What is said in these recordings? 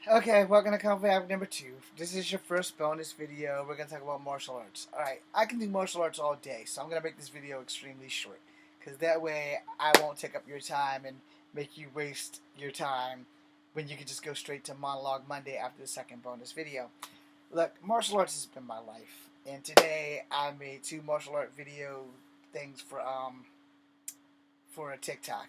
Okay, welcome to Comfy Act number 2. This is your first bonus video. We're going to talk about martial arts. Alright, I can do martial arts all day, so I'm going to make this video extremely short. Because that way I won't take up your time and make you waste your time when you can just go straight to Monologue Monday after the second bonus video. Look, martial arts has been my life. And today I made 2 martial art video things for a TikTok.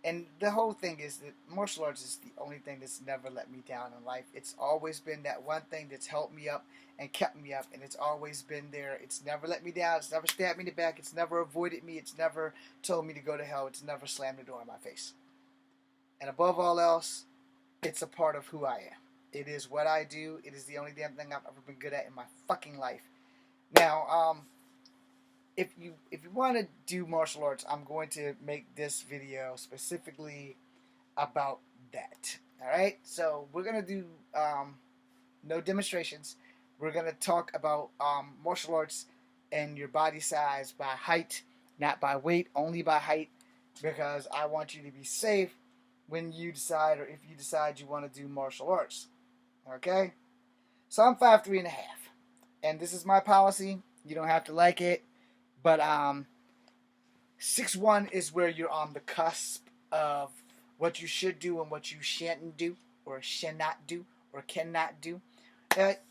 And the whole thing is that martial arts is the only thing that's never let me down in life. It's always been that one thing that's helped me up and kept me up, and it's always been there. It's never let me down. It's never stabbed me in the back. It's never avoided me. It's never told me to go to hell. It's never slammed the door in my face. And above all else, it's a part of who I am. It is what I do. It is the only damn thing I've ever been good at in my fucking life. Now, if you want to do martial arts, I'm going to make this video specifically about that. All right, so we're gonna do no demonstrations. We're gonna talk about martial arts and your body size by height, not by weight, only by height, because I want you to be safe when you decide, or if you decide you want to do martial arts. Okay, so I'm 5'3.5", and this is my policy. You don't have to like it. But 6'1" is where you're on the cusp of what you should do and what you shan't do, or should not do, or cannot do.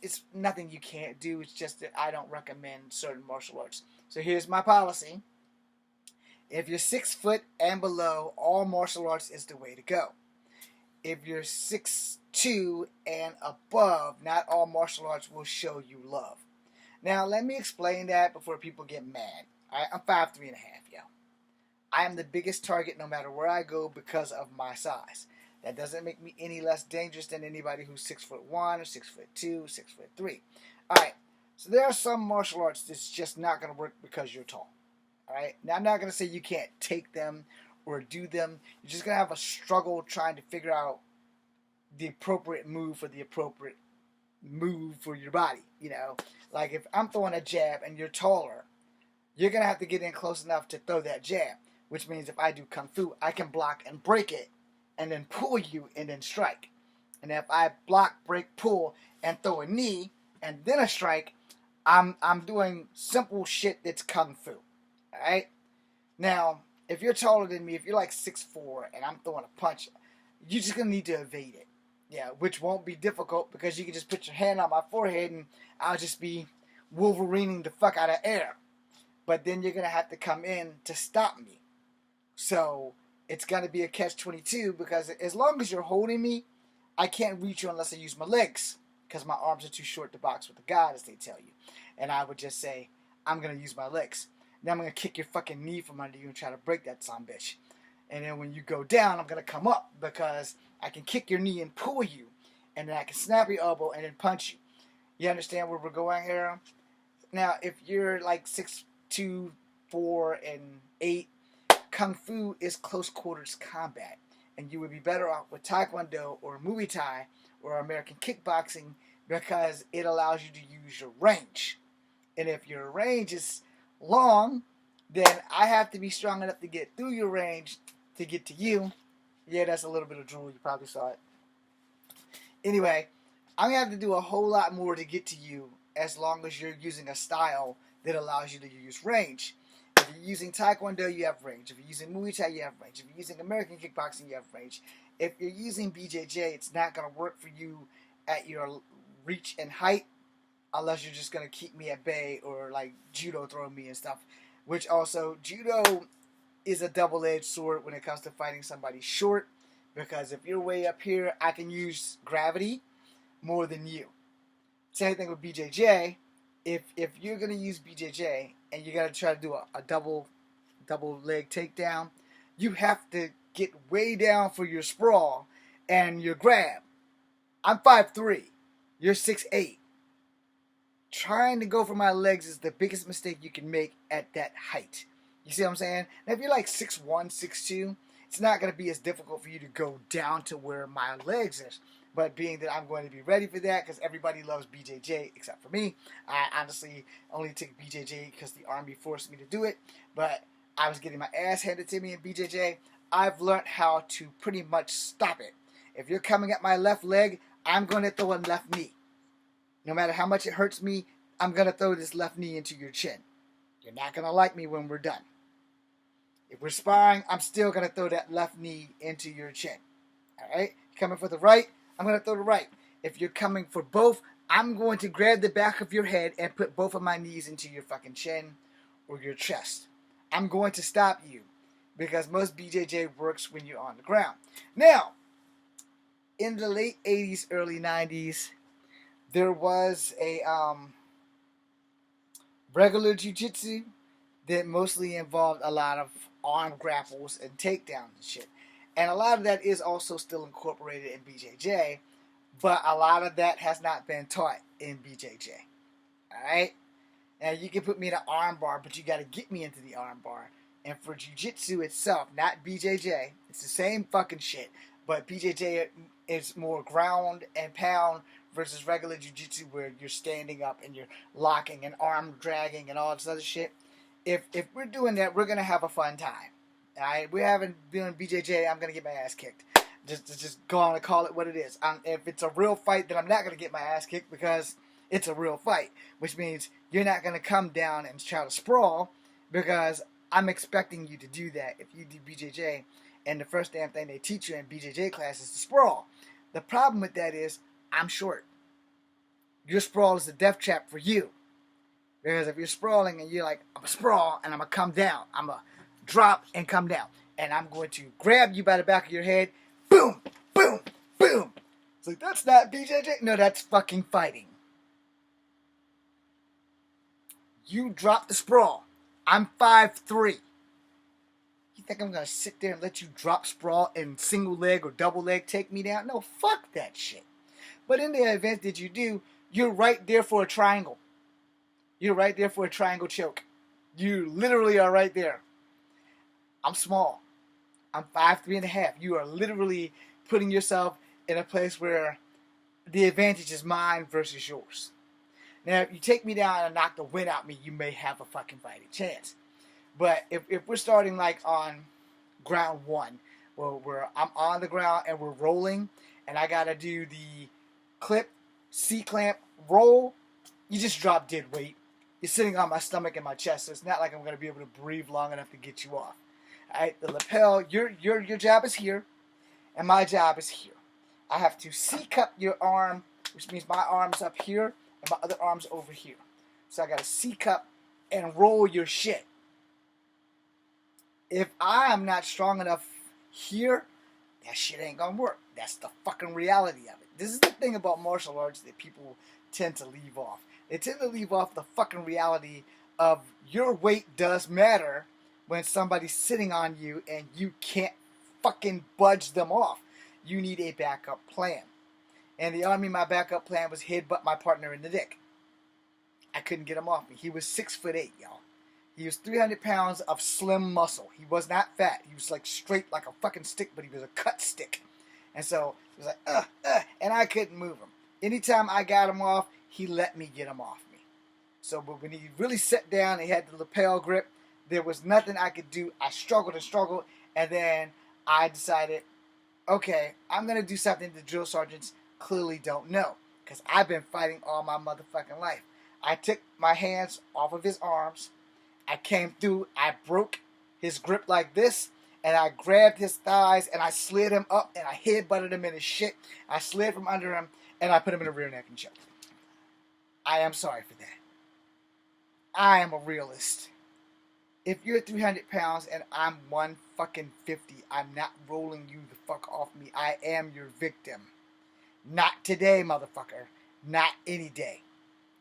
It's nothing you can't do. It's just that I don't recommend certain martial arts. So here's my policy. If you're 6 foot and below, all martial arts is the way to go. If you're 6'2" and above, not all martial arts will show you love. Now, let me explain that before people get mad. I'm 5'3.5", yo. I am the biggest target no matter where I go because of my size. That doesn't make me any less dangerous than anybody who's 6'1", or 6'2", 6'3". Alright, so there are some martial arts that's just not going to work because you're tall. Alright, now I'm not going to say you can't take them or do them. You're just going to have a struggle trying to figure out the appropriate move for the appropriate move for your body, you know. Like if I'm throwing a jab and you're taller, you're going to have to get in close enough to throw that jab, which means if I do Kung Fu, I can block and break it and then pull you and then strike. And if I block, break, pull, and throw a knee and then a strike, I'm doing simple shit that's Kung Fu. Alright? Now, if you're taller than me, if you're like 6'4" and I'm throwing a punch, you're just going to need to evade it. Yeah, which won't be difficult because you can just put your hand on my forehead and I'll just be Wolverining the fuck out of air. But then you're going to have to come in to stop me. So it's going to be a catch-22 because as long as you're holding me, I can't reach you unless I use my legs because my arms are too short to box with a god, as they tell you. And I would just say, I'm going to use my legs. Then I'm going to kick your fucking knee from under you and try to break that son bitch. And then when you go down, I'm going to come up because I can kick your knee and pull you. And then I can snap your elbow and then punch you. You understand where we're going here? Now, if you're like 6'2", 4, and 8, Kung Fu is close quarters combat. And you would be better off with Taekwondo or Muay Thai or American kickboxing because it allows you to use your range. And if your range is long, then I have to be strong enough to get through your range to get to you. Yeah, that's a little bit of drool. You probably saw it. Anyway, I'm going to have to do a whole lot more to get to you as long as you're using a style that allows you to use range. If you're using Taekwondo, you have range. If you're using Muay Thai, you have range. If you're using American kickboxing, you have range. If you're using BJJ, it's not going to work for you at your reach and height unless you're just going to keep me at bay or like judo throw me and stuff. Which also, judo is a double-edged sword when it comes to fighting somebody short, because if you're way up here, I can use gravity more than you. Same thing with BJJ. If you're gonna use BJJ and you're gonna try to do a double leg takedown, you have to get way down for your sprawl and your grab. I'm 5'3", you're 6'8". Trying to go for my legs is the biggest mistake you can make at that height. You see what I'm saying? Now, if you're like 6'1", 6'2", it's not going to be as difficult for you to go down to where my legs is. But being that I'm going to be ready for that because everybody loves BJJ except for me. I honestly only took BJJ because the Army forced me to do it. But I was getting my ass handed to me in BJJ. I've learned how to pretty much stop it. If you're coming at my left leg, I'm going to throw a left knee. No matter how much it hurts me, I'm going to throw this left knee into your chin. You're not going to like me when we're done. If we're sparring, I'm still going to throw that left knee into your chin. Alright? Coming for the right, I'm going to throw the right. If you're coming for both, I'm going to grab the back of your head and put both of my knees into your fucking chin or your chest. I'm going to stop you because most BJJ works when you're on the ground. Now, in the late 80s, early 90s, there was a regular jiu-jitsu that mostly involved a lot of arm grapples and takedowns and shit. And a lot of that is also still incorporated in BJJ, but a lot of that has not been taught in BJJ. Alright? Now, you can put me in an arm bar, but you got to get me into the arm bar. And for jiu-jitsu itself, not BJJ, it's the same fucking shit, but BJJ is more ground and pound versus regular jiu-jitsu where you're standing up and you're locking and arm dragging and all this other shit. If we're doing that, we're going to have a fun time. Alright? We haven't been BJJ, I'm going to get my ass kicked. Just go on and call it what it is. If it's a real fight, then I'm not going to get my ass kicked because it's a real fight, which means you're not going to come down and try to sprawl because I'm expecting you to do that if you do BJJ, and the first damn thing they teach you in BJJ class is to sprawl. The problem with that is I'm short. Your sprawl is a death trap for you. Because if you're sprawling and you're like, I'm going to sprawl and I'm going to come down. I'm going to drop and come down. And I'm going to grab you by the back of your head. Boom, boom, boom. It's like, that's not BJJ. No, that's fucking fighting. You drop the sprawl. I'm 5'3". You think I'm going to sit there and let you drop sprawl and single leg or double leg take me down? No, fuck that shit. But in the event that you do, you're right there for a triangle. You're right there for a triangle choke. You literally are right there. I'm small. I'm 5'3.5". You are literally putting yourself in a place where the advantage is mine versus yours. Now, if you take me down and knock the wind out of me, you may have a fucking fighting chance. But if we're starting like on ground one, where I'm on the ground and we're rolling, and I gotta do the clip, C-clamp, roll, you just drop dead weight. You're sitting on my stomach and my chest, so it's not like I'm gonna be able to breathe long enough to get you off. Alright, the lapel, your job is here, and my job is here. I have to C-cup your arm, which means my arm's up here, and my other arm's over here. So I gotta C-cup and roll your shit. If I am not strong enough here, that shit ain't gonna work. That's the fucking reality of it. This is the thing about martial arts that people tend to leave off. They tend to leave off the fucking reality of your weight does matter when somebody's sitting on you and you can't fucking budge them off. You need a backup plan. In the Army, my backup plan was headbutt my partner in the dick. I couldn't get him off me. He was 6'8", y'all. He was 300 pounds of slim muscle. He was not fat. He was like straight like a fucking stick, but he was a cut stick. And so he was like, and I couldn't move him. Anytime I got him off, he let me get him off me. So, but when he really sat down and he had the lapel grip, there was nothing I could do. I struggled and struggled, and then I decided, okay, I'm going to do something the drill sergeants clearly don't know, because I've been fighting all my motherfucking life. I took my hands off of his arms. I came through, I broke his grip like this, and I grabbed his thighs, and I slid him up, and I headbutted him in his shit. I slid from under him, and I put him in a rear neck and choke. I am sorry for that. I am a realist. If you're 300 pounds and I'm 150, I'm not rolling you the fuck off me. I am your victim. Not today, motherfucker. Not any day.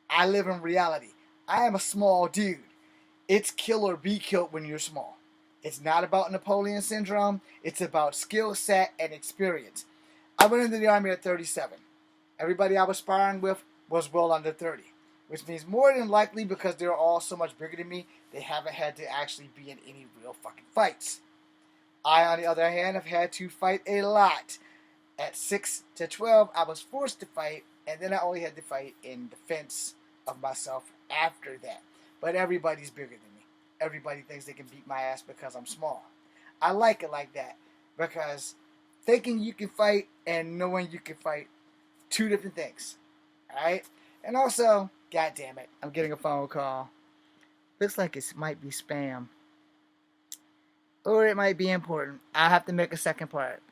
I live in reality. I am a small dude. It's kill or be killed when you're small. It's not about Napoleon syndrome. It's about skill set and experience. I went into the Army at 37. Everybody I was sparring with was well under 30. Which means more than likely, because they're all so much bigger than me, they haven't had to actually be in any real fucking fights. I, on the other hand, have had to fight a lot. At 6 to 12, I was forced to fight, and then I only had to fight in defense of myself after that. But everybody's bigger than me. Everybody thinks they can beat my ass because I'm small. I like it like that, because thinking you can fight and knowing you can fight, two different things. Alright? And also, god damn it, I'm getting a phone call. Looks like it might be spam. Or it might be important. I'll have to make a second part.